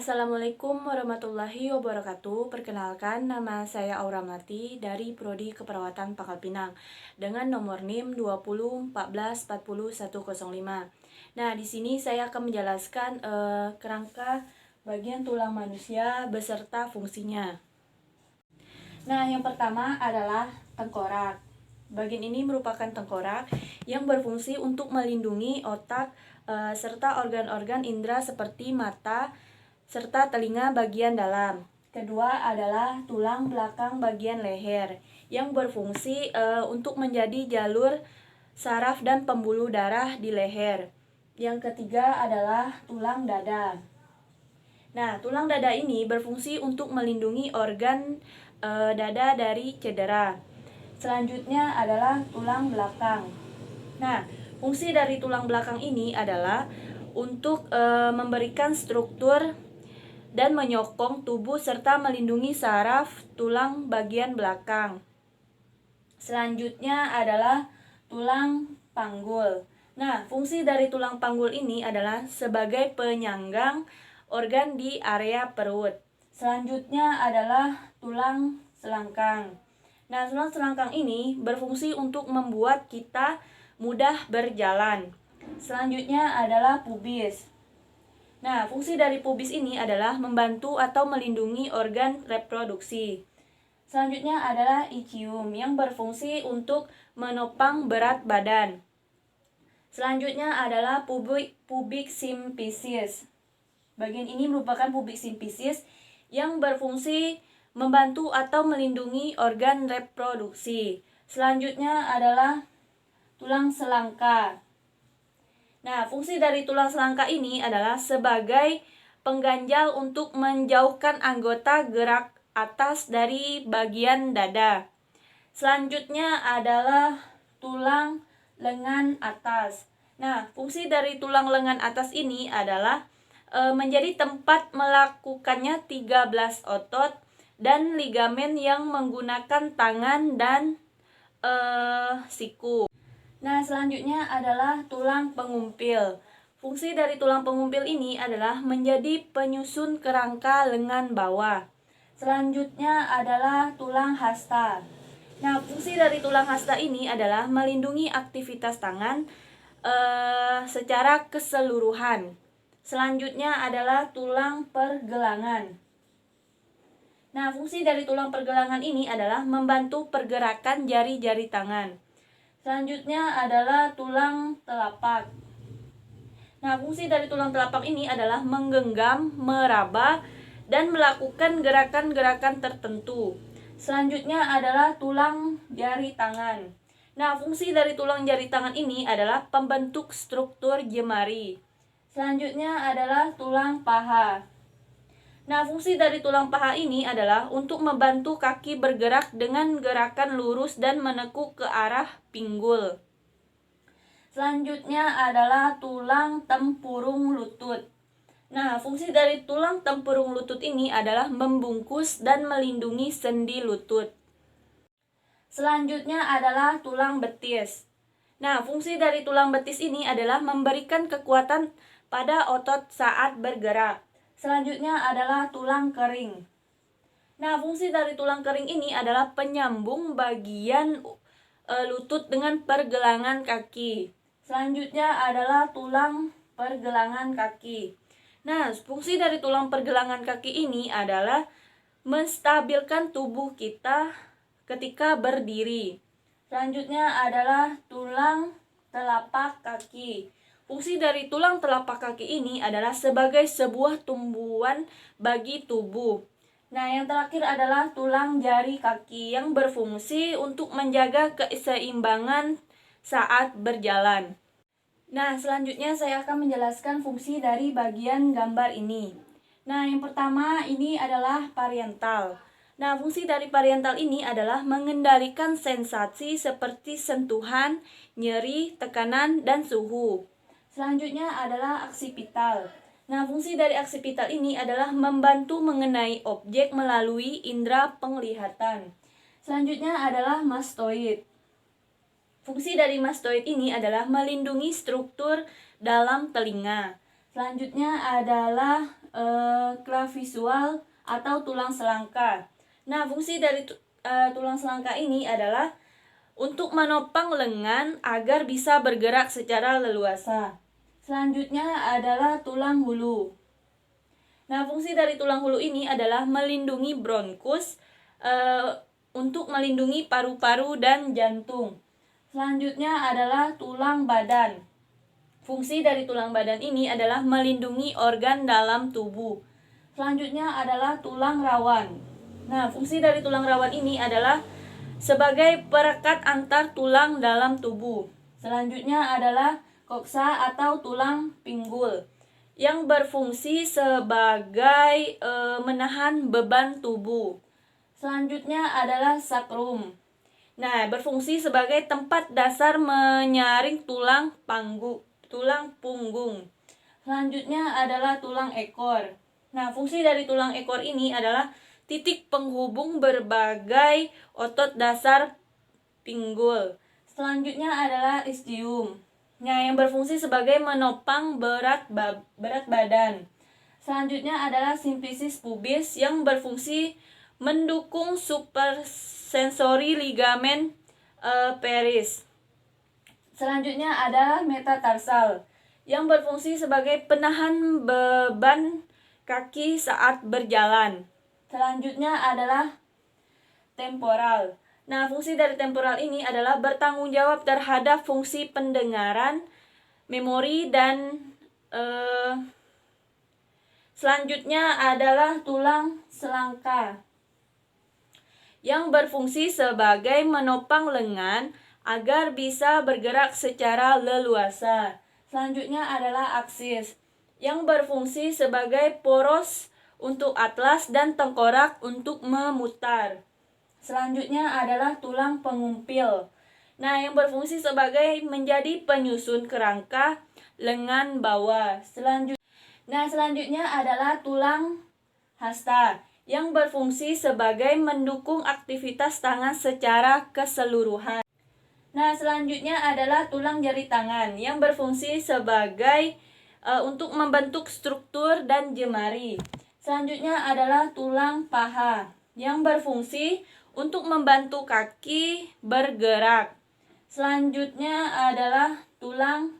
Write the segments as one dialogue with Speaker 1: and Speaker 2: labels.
Speaker 1: Assalamualaikum warahmatullahi wabarakatuh. Perkenalkan, nama saya Aura Melati dari Prodi Keperawatan Pangkal Pinang dengan nomor NIM 2014400105. Nah, di sini saya akan menjelaskan kerangka bagian tulang manusia beserta fungsinya. Nah, yang pertama adalah tengkorak. Bagian ini merupakan tengkorak yang berfungsi untuk melindungi otak serta organ-organ indera seperti mata serta telinga bagian dalam. Kedua adalah tulang belakang bagian leher yang berfungsi untuk menjadi jalur saraf dan pembuluh darah di leher. Yang ketiga adalah tulang dada. Nah, tulang dada ini berfungsi untuk melindungi organ dada dari cedera. Selanjutnya adalah tulang belakang. Nah, fungsi dari tulang belakang ini adalah untuk memberikan struktur dan menyokong tubuh serta melindungi saraf tulang bagian belakang. Selanjutnya adalah tulang panggul. Nah, fungsi dari tulang panggul ini adalah sebagai penyanggang organ di area perut. Selanjutnya adalah tulang selangkang. Nah, tulang selangkang ini berfungsi untuk membuat kita mudah berjalan. Selanjutnya adalah pubis. Nah, fungsi dari pubis ini adalah membantu atau melindungi organ reproduksi. Selanjutnya adalah ischium yang berfungsi untuk menopang berat badan. Selanjutnya adalah pubic symphysis. Bagian ini merupakan pubic symphysis yang berfungsi membantu atau melindungi organ reproduksi. Selanjutnya adalah tulang selangka. Nah, fungsi dari tulang selangka ini adalah sebagai pengganjal untuk menjauhkan anggota gerak atas dari bagian dada. Selanjutnya adalah tulang lengan atas. Nah, fungsi dari tulang lengan atas ini adalah menjadi tempat melakukannya 13 otot dan ligamen yang menggunakan tangan dan siku. Nah, selanjutnya adalah tulang pengumpil. Fungsi dari tulang pengumpil ini adalah menjadi penyusun kerangka lengan bawah. Selanjutnya adalah tulang hasta. Nah, fungsi dari tulang hasta ini adalah melindungi aktivitas tangan secara keseluruhan. Selanjutnya adalah tulang pergelangan. Nah, fungsi dari tulang pergelangan ini adalah membantu pergerakan jari-jari tangan. Selanjutnya adalah tulang telapak. Nah, fungsi dari tulang telapak ini adalah menggenggam, meraba, dan melakukan gerakan-gerakan tertentu. Selanjutnya adalah tulang jari tangan. Nah, fungsi dari tulang jari tangan ini adalah pembentuk struktur jemari. Selanjutnya adalah tulang paha. Nah, fungsi dari tulang paha ini adalah untuk membantu kaki bergerak dengan gerakan lurus dan menekuk ke arah pinggul. Selanjutnya adalah tulang tempurung lutut. Nah, fungsi dari tulang tempurung lutut ini adalah membungkus dan melindungi sendi lutut. Selanjutnya adalah tulang betis. Nah, fungsi dari tulang betis ini adalah memberikan kekuatan pada otot saat bergerak. Selanjutnya adalah tulang kering. Nah, fungsi dari tulang kering ini adalah penyambung bagian lutut dengan pergelangan kaki. Selanjutnya adalah tulang pergelangan kaki. Nah, fungsi dari tulang pergelangan kaki ini adalah menstabilkan tubuh kita ketika berdiri. Selanjutnya adalah tulang telapak kaki. Fungsi dari tulang telapak kaki ini adalah sebagai sebuah tumbuhan bagi tubuh. Nah, yang terakhir adalah tulang jari kaki yang berfungsi untuk menjaga keseimbangan saat berjalan. Nah, selanjutnya saya akan menjelaskan fungsi dari bagian gambar ini. Nah, yang pertama ini adalah parietal. Nah, fungsi dari parietal ini adalah mengendalikan sensasi seperti sentuhan, nyeri, tekanan, dan suhu. Selanjutnya adalah aksipital. Nah, fungsi dari aksipital ini adalah membantu mengenai objek melalui indera penglihatan. Selanjutnya adalah mastoid. Fungsi dari mastoid ini adalah melindungi struktur dalam telinga. Selanjutnya adalah clavisual atau tulang selangka. Nah, fungsi dari tulang selangka ini adalah untuk menopang lengan agar bisa bergerak secara leluasa. Selanjutnya adalah tulang hulu. Nah, fungsi dari tulang hulu ini adalah melindungi bronkus, untuk melindungi paru-paru dan jantung. Selanjutnya adalah tulang badan. Fungsi dari tulang badan ini adalah melindungi organ dalam tubuh. Selanjutnya adalah tulang rawan. Nah, fungsi dari tulang rawan ini adalah sebagai perekat antar tulang dalam tubuh. Selanjutnya adalah koksa atau tulang pinggul yang berfungsi sebagai menahan beban tubuh. Selanjutnya adalah sakrum. Nah, berfungsi sebagai tempat dasar menyaring tulang punggung. Selanjutnya adalah tulang ekor. Nah, fungsi dari tulang ekor ini adalah titik penghubung berbagai otot dasar pinggul. Selanjutnya adalah ischium. Nah, yang berfungsi sebagai menopang berat badan. Selanjutnya adalah simplicis pubis yang berfungsi mendukung supersensory ligamen peris. Selanjutnya adalah metatarsal yang berfungsi sebagai penahan beban kaki saat berjalan. Selanjutnya adalah temporal. Nah, fungsi dari temporal ini adalah bertanggung jawab terhadap fungsi pendengaran, memori, dan selanjutnya adalah tulang selangka yang berfungsi sebagai menopang lengan agar bisa bergerak secara leluasa. Selanjutnya adalah aksis yang berfungsi sebagai poros untuk atlas dan tengkorak untuk memutar. Selanjutnya adalah tulang pengumpil. Nah, yang berfungsi sebagai menjadi penyusun kerangka lengan bawah. Selanjutnya adalah tulang hasta yang berfungsi sebagai mendukung aktivitas tangan secara keseluruhan. Nah, selanjutnya adalah tulang jari tangan yang berfungsi sebagai untuk membentuk struktur dan jemari. Selanjutnya adalah tulang paha yang berfungsi untuk membantu kaki bergerak. Selanjutnya adalah tulang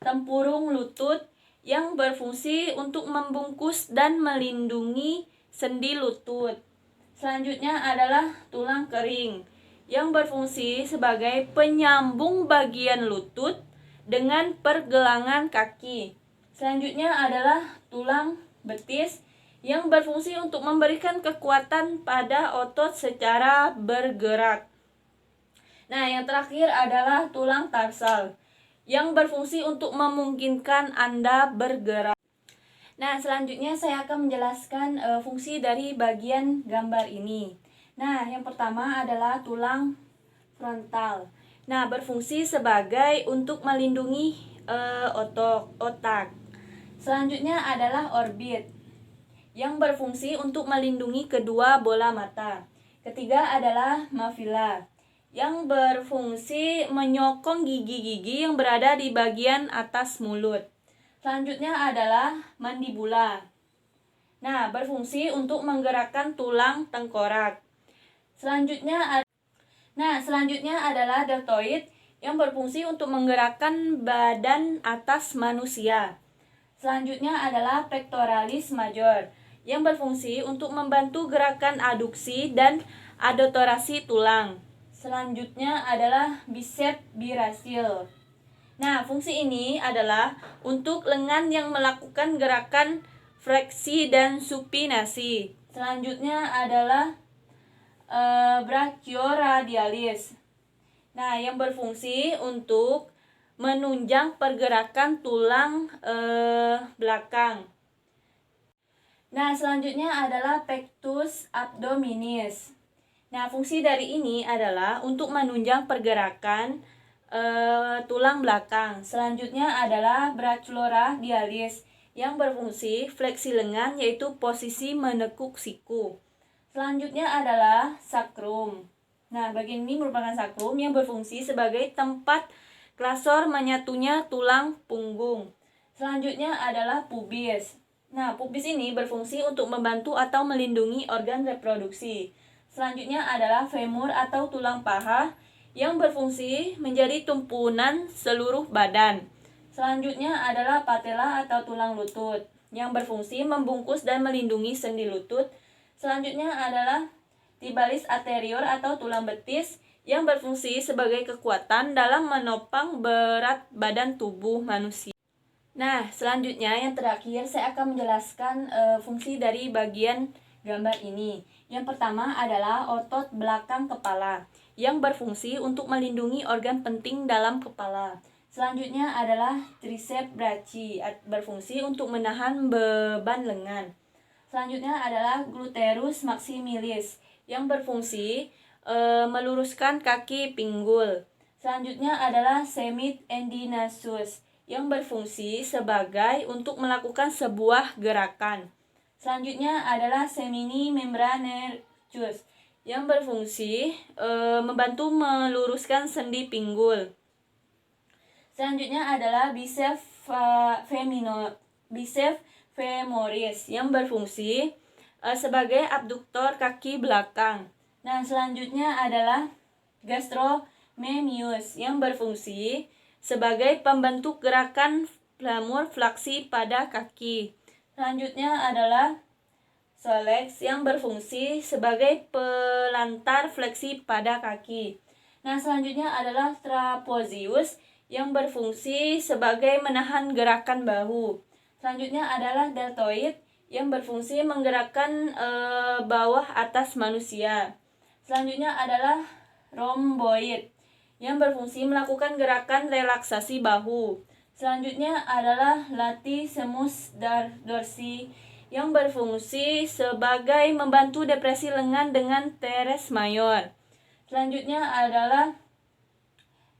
Speaker 1: tempurung lutut yang berfungsi untuk membungkus dan melindungi sendi lutut. Selanjutnya adalah tulang kering yang berfungsi sebagai penyambung bagian lutut dengan pergelangan kaki. Selanjutnya adalah tulang betis yang berfungsi untuk memberikan kekuatan pada otot secara bergerak. Nah, yang terakhir adalah tulang tarsal yang berfungsi untuk memungkinkan Anda bergerak. Nah, selanjutnya saya akan menjelaskan fungsi dari bagian gambar ini. Nah, yang pertama adalah tulang frontal. Nah, berfungsi sebagai untuk melindungi otak. Selanjutnya adalah orbit yang berfungsi untuk melindungi kedua bola mata. Ketiga adalah mafila yang berfungsi menyokong gigi-gigi yang berada di bagian atas mulut. Selanjutnya adalah mandibula. Nah, berfungsi untuk menggerakkan tulang tengkorak. Selanjutnya adalah deltoid yang berfungsi untuk menggerakkan badan atas manusia. Selanjutnya adalah pectoralis major yang berfungsi untuk membantu gerakan aduksi dan addutorasi tulang. Selanjutnya adalah bicep birasil. Nah, fungsi ini adalah untuk lengan yang melakukan gerakan fleksi dan supinasi. Selanjutnya adalah brachioradialis. Nah, yang berfungsi untuk menunjang pergerakan tulang belakang. Nah, selanjutnya adalah pectus abdominis. Nah, fungsi dari ini adalah untuk menunjang pergerakan tulang belakang. Selanjutnya adalah brachioradialis yang berfungsi fleksi lengan, yaitu posisi menekuk siku. Selanjutnya adalah sakrum. Nah, bagian ini merupakan sakrum yang berfungsi sebagai tempat klasor menyatunya tulang punggung. Selanjutnya adalah pubis. Nah, pubis ini berfungsi untuk membantu atau melindungi organ reproduksi. Selanjutnya adalah femur atau tulang paha yang berfungsi menjadi tumpunan seluruh badan. Selanjutnya adalah patella atau tulang lutut yang berfungsi membungkus dan melindungi sendi lutut. Selanjutnya adalah tibialis anterior atau tulang betis yang berfungsi sebagai kekuatan dalam menopang berat badan tubuh manusia. Nah, selanjutnya yang terakhir saya akan menjelaskan fungsi dari bagian gambar ini. Yang pertama adalah otot belakang kepala yang berfungsi untuk melindungi organ penting dalam kepala. Selanjutnya adalah triceps brachii berfungsi untuk menahan beban lengan. Selanjutnya adalah gluteus maximus yang berfungsi meluruskan kaki pinggul. Selanjutnya adalah semit endinasus yang berfungsi sebagai untuk melakukan sebuah gerakan. Selanjutnya adalah semini membranacus yang berfungsi membantu meluruskan sendi pinggul. Selanjutnya adalah biceps femoris yang berfungsi sebagai abduktor kaki belakang. Nah, selanjutnya adalah gastrocnemius yang berfungsi sebagai pembentuk gerakan femur fleksi pada kaki. Selanjutnya adalah solex yang berfungsi sebagai pelantar fleksi pada kaki. Nah, selanjutnya adalah trapezius yang berfungsi sebagai menahan gerakan bahu. Selanjutnya adalah deltoid yang berfungsi menggerakkan bawah atas manusia. Selanjutnya adalah rhomboid yang berfungsi melakukan gerakan relaksasi bahu. Selanjutnya adalah latissimus dorsi yang berfungsi sebagai membantu depresi lengan dengan teres mayor. Selanjutnya adalah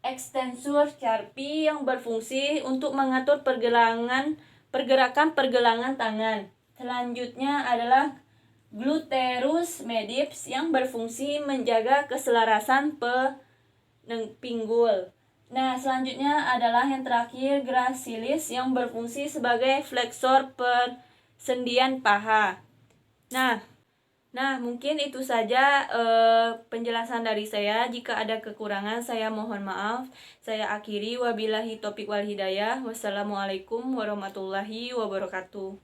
Speaker 1: extensor carpi yang berfungsi untuk mengatur pergerakan pergelangan tangan. Selanjutnya adalah gluteus medius yang berfungsi menjaga keselarasan pinggul. Nah, selanjutnya adalah yang terakhir gracilis yang berfungsi sebagai fleksor persendian paha. Nah, mungkin itu saja penjelasan dari saya. Jika ada kekurangan, saya mohon maaf. Saya akhiri, wabillahi taufiq wal hidayah. Wassalamualaikum warahmatullahi wabarakatuh.